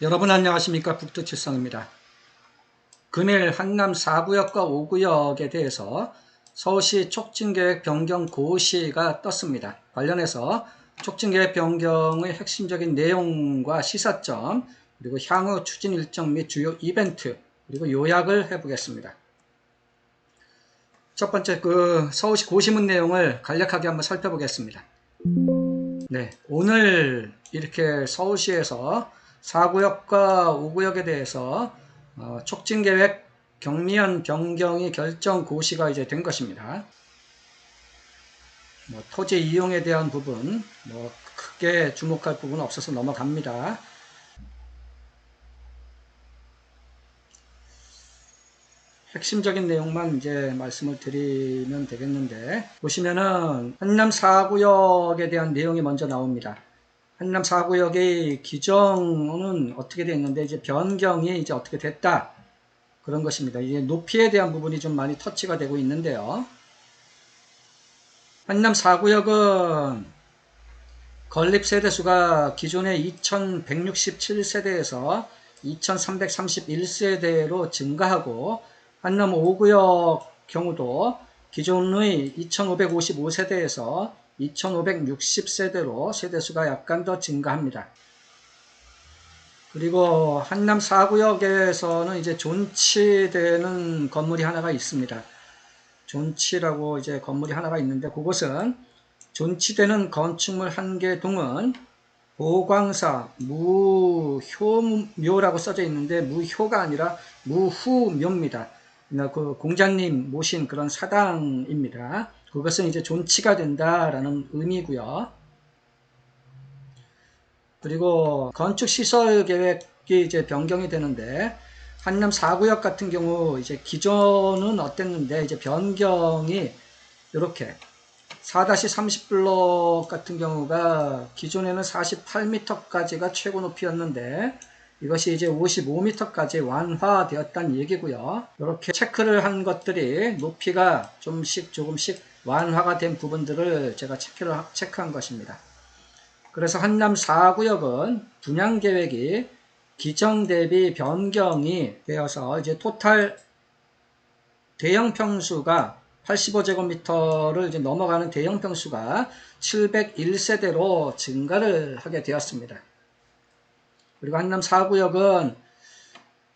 여러분 안녕하십니까. 북두칠성입니다. 금일 한남 4구역과 5구역에 대해서 서울시 촉진계획 변경 고시가 떴습니다. 관련해서 촉진계획 변경의 핵심적인 내용과 시사점, 그리고 향후 추진 일정 및 주요 이벤트, 그리고 요약을 해보겠습니다. 첫 번째 서울시 고시문 내용을 간략하게 한번 살펴보겠습니다. 네, 오늘 이렇게 서울시에서 4구역과 5구역에 대해서 촉진계획 경미현 변경이 결정 고시가 이제 된 것입니다. 토지 이용에 대한 부분 크게 주목할 부분은 없어서 넘어갑니다. 핵심적인 내용만 이제 말씀을 드리면 되겠는데, 보시면은 한남 4구역에 대한 내용이 먼저 나옵니다. 한남 4구역의 규정은 어떻게 되어 있는데, 이제 변경이 이제 어떻게 됐다. 그런 것입니다. 이제 높이에 대한 부분이 좀 많이 터치가 되고 있는데요. 한남 4구역은 건립 세대수가 기존의 2167세대에서 2331세대로 증가하고, 한남 5구역 경우도 기존의 2555세대에서 2560세대로 세대수가 약간 더 증가합니다. 그리고 한남 4구역에서는 이제 존치되는 건물이 하나가 있습니다. 존치라고 이제 건물이 하나가 있는데, 그곳은 존치되는 건축물 1개 동은 보광사 무효묘라고 써져 있는데, 무효가 아니라 무후묘입니다. 그 공자님 모신 그런 사당입니다. 그것은 이제 존치가 된다라는 의미고요. 그리고 건축시설 계획이 이제 변경이 되는데, 한남 4구역 같은 경우 이제 기존은 어땠는데, 이제 변경이 이렇게 4-30블록 같은 경우가 기존에는 48m까지가 최고 높이였는데, 이것이 이제 55m까지 완화되었다는 얘기고요. 이렇게 체크를 한 것들이 높이가 조금씩 완화가 된 부분들을 제가 체크한 것입니다. 그래서 한남 4구역은 분양 계획이 기정 대비 변경이 되어서 이제 토탈 대형 평수가 85제곱미터를 이제 넘어가는 대형 평수가 701세대로 증가를 하게 되었습니다. 그리고 한남 4구역은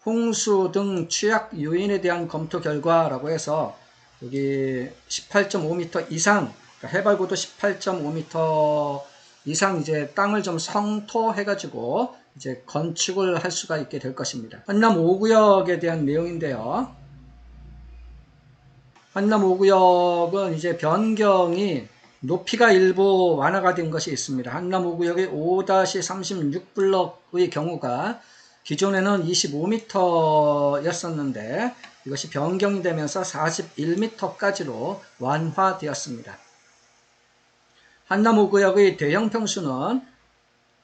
홍수 등 취약 요인에 대한 검토 결과라고 해서 여기 18.5m 이상, 그러니까 해발고도 18.5m 이상 이제 땅을 좀 성토해가지고 이제 건축을 할 수가 있게 될 것입니다. 한남 5구역에 대한 내용인데요. 한남 5구역은 이제 변경이 높이가 일부 완화가 된 것이 있습니다. 한남 5구역의 5-36블럭의 경우가 기존에는 25m였었는데 이것이 변경이 되면서 41m까지로 완화되었습니다. 한남 5구역의 대형 평수는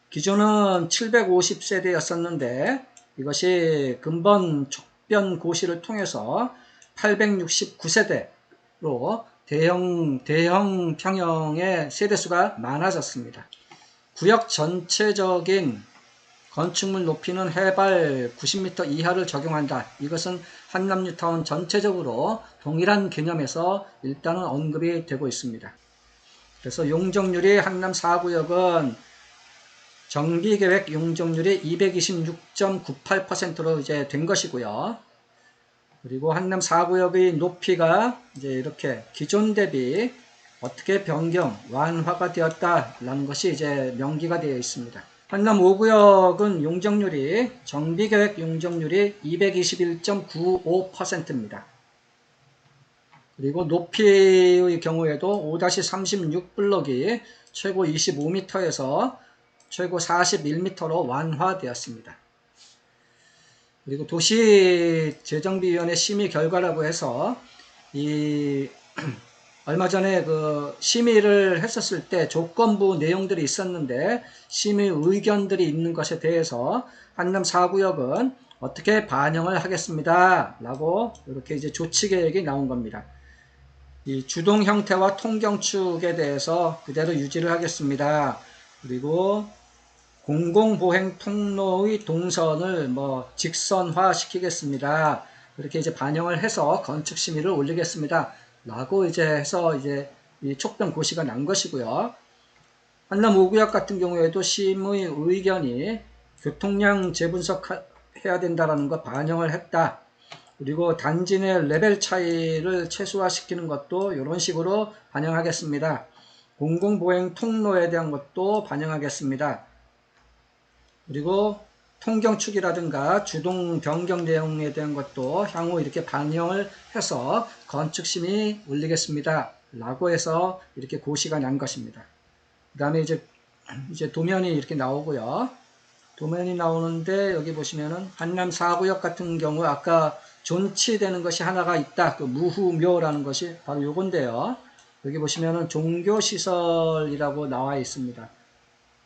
기존은 750세대였었는데 이것이 근본 촉변 고시를 통해서 869세대로 대형 평형의 세대수가 많아졌습니다. 구역 전체적인 건축물 높이는 해발 90m 이하를 적용한다. 이것은 한남 뉴타운 전체적으로 동일한 개념에서 일단은 언급이 되고 있습니다. 그래서 용적률이 한남 4구역은 정비계획 용적률이 226.98%로 이제 된 것이고요. 그리고 한남 4구역의 높이가 이제 이렇게 기존 대비 어떻게 변경, 완화가 되었다라는 것이 이제 명기가 되어 있습니다. 한남 5구역은 용적률이, 정비계획 용적률이 221.95%입니다. 그리고 높이의 경우에도 5-36블럭이 최고 25m에서 최고 41m로 완화되었습니다. 그리고 도시재정비위원회 심의 결과라고 해서 얼마 전에 그 심의를 했었을 때 조건부 내용들이 있었는데 심의 의견들이 있는 것에 대해서 한남 4구역은 어떻게 반영을 하겠습니다 라고 이렇게 이제 조치 계획이 나온 겁니다. 이 주동 형태와 통경축에 대해서 그대로 유지를 하겠습니다. 그리고 공공보행 통로의 동선을 직선화 시키겠습니다. 이렇게 이제 반영을 해서 건축 심의를 올리겠습니다. 라고 이제 해서 이제 이 촉변 고시가 난 것이고요. 한남 5구역 같은 경우에도 심의 의견이 교통량 재분석해야 된다라는 거 반영을 했다. 그리고 단지 내 레벨 차이를 최소화시키는 것도 이런 식으로 반영하겠습니다. 공공보행 통로에 대한 것도 반영하겠습니다. 그리고 통경축이라든가 주동 변경 내용에 대한 것도 향후 이렇게 반영을 해서 건축심의 올리겠습니다. 라고 해서 이렇게 고시가 난 것입니다. 그 다음에 이제 도면이 이렇게 나오고요. 도면이 나오는데 여기 보시면은 한남 4구역 같은 경우 아까 존치되는 것이 하나가 있다. 그 무후묘라는 것이 바로 요건데요. 여기 보시면은 종교시설이라고 나와 있습니다.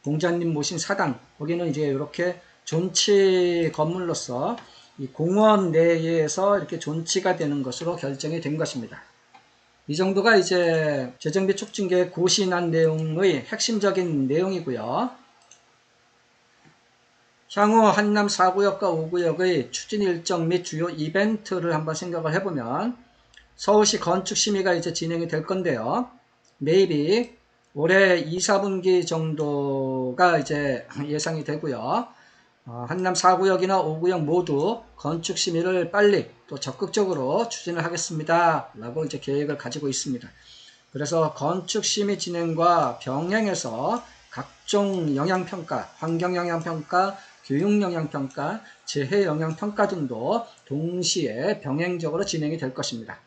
공자님 모신 사당, 거기는 이제 이렇게 존치 건물로서 이 공원 내에서 이렇게 존치가 되는 것으로 결정이 된 것입니다. 이 정도가 이제 재정비 촉진계획 고시난 내용의 핵심적인 내용이고요. 향후 한남 4구역과 5구역의 추진 일정 및 주요 이벤트를 한번 생각을 해보면 서울시 건축심의가 이제 진행이 될 건데요. maybe 올해 2, 4분기 정도가 이제 예상이 되고요. 한남 4구역이나 5구역 모두 건축심의를 빨리 또 적극적으로 추진을 하겠습니다. 라고 이제 계획을 가지고 있습니다. 그래서 건축심의 진행과 병행해서 각종 영향평가, 환경영향평가, 교육영향평가, 재해영향평가 등도 동시에 병행적으로 진행이 될 것입니다.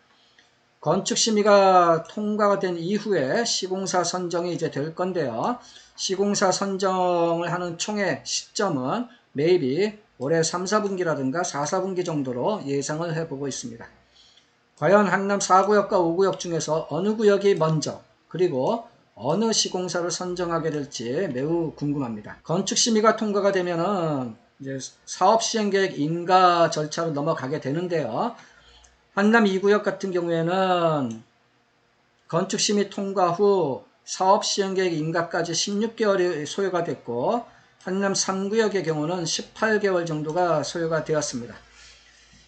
건축심의가 통과가 된 이후에 시공사 선정이 이제 될 건데요. 시공사 선정을 하는 총의 시점은 maybe 올해 3, 4분기라든가 4, 4분기 정도로 예상을 해보고 있습니다. 과연 한남 4구역과 5구역 중에서 어느 구역이 먼저 그리고 어느 시공사를 선정하게 될지 매우 궁금합니다. 건축심의가 통과가 되면은 이제 사업시행계획 인가 절차로 넘어가게 되는데요. 한남 2구역 같은 경우에는 건축심의 통과 후 사업시행계획 인가까지 16개월이 소요가 됐고 한남 3구역의 경우는 18개월 정도가 소요가 되었습니다.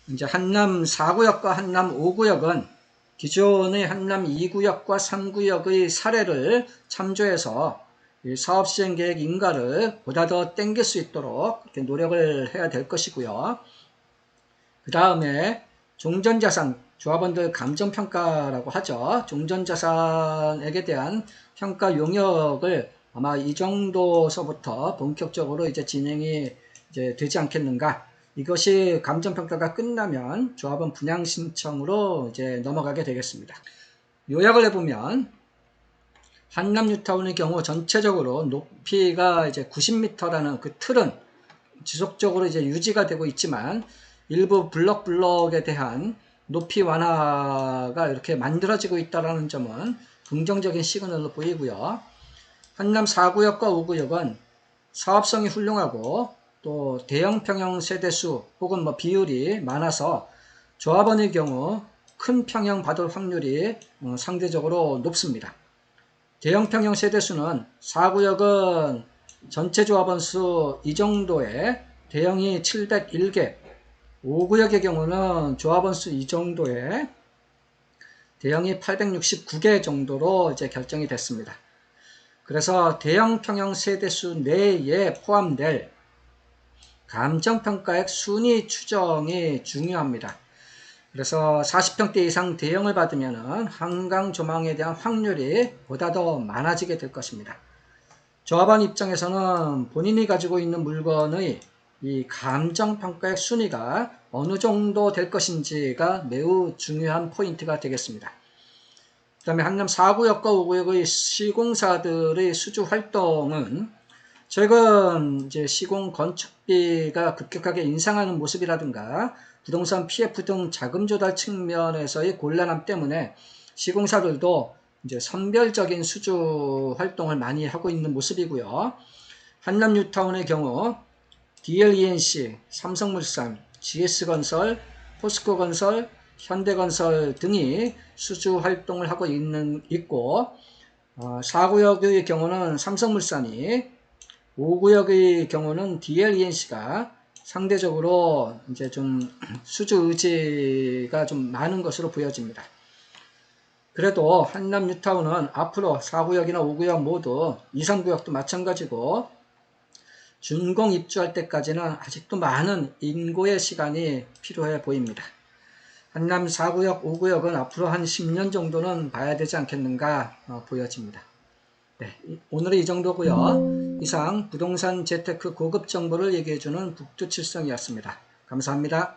이제 한남 4구역과 한남 5구역은 기존의 한남 2구역과 3구역의 사례를 참조해서 사업시행계획 인가를 보다 더 땡길 수 있도록 이렇게 노력을 해야 될 것이고요. 그 다음에 종전자산, 조합원들 감정평가라고 하죠. 종전자산에 대한 평가 용역을 아마 이 정도서부터 본격적으로 이제 진행이 이제 되지 않겠는가. 이것이 감정평가가 끝나면 조합원 분양 신청으로 이제 넘어가게 되겠습니다. 요약을 해보면 한남 뉴타운의 경우 전체적으로 높이가 이제 90m라는 그 틀은 지속적으로 이제 유지가 되고 있지만 일부 블럭에 대한 높이 완화가 이렇게 만들어지고 있다는 점은 긍정적인 시그널로 보이고요. 한남 4구역과 5구역은 사업성이 훌륭하고 또 대형 평형 세대수 혹은 비율이 많아서 조합원의 경우 큰 평형 받을 확률이 상대적으로 높습니다. 대형 평형 세대수는 4구역은 전체 조합원 수 이 정도에 대형이 701개, 5구역의 경우는 조합원 수 이 정도에 대형이 869개 정도로 이제 결정이 됐습니다. 그래서 대형 평형 세대수 내에 포함될 감정평가액 순위 추정이 중요합니다. 그래서 40평대 이상 대형을 받으면 한강 조망에 대한 확률이 보다 더 많아지게 될 것입니다. 조합원 입장에서는 본인이 가지고 있는 물건의 이 감정평가액 순위가 어느 정도 될 것인지가 매우 중요한 포인트가 되겠습니다. 그 다음에 한남 4구역과 5구역의 시공사들의 수주 활동은 최근 이제 시공 건축비가 급격하게 인상하는 모습이라든가 부동산 PF 등 자금 조달 측면에서의 곤란함 때문에 시공사들도 이제 선별적인 수주 활동을 많이 하고 있는 모습이고요. 한남 뉴타운의 경우 DLENC, 삼성물산, GS건설, 포스코건설, 현대건설 등이 수주 활동을 하고 있고 4구역의 경우는 삼성물산이 5구역의 경우는 DLENC가 상대적으로 이제 좀 수주 의지가 좀 많은 것으로 보여집니다. 그래도 한남 뉴타운은 앞으로 4구역이나 5구역 모두 2, 3구역도 마찬가지고 준공 입주할 때까지는 아직도 많은 인고의 시간이 필요해 보입니다. 한남 4구역, 5구역은 앞으로 한 10년 정도는 봐야 되지 않겠는가 보여집니다. 네, 오늘은 이 정도고요. 이상 부동산 재테크 고급 정보를 얘기해주는 북두칠성이었습니다. 감사합니다.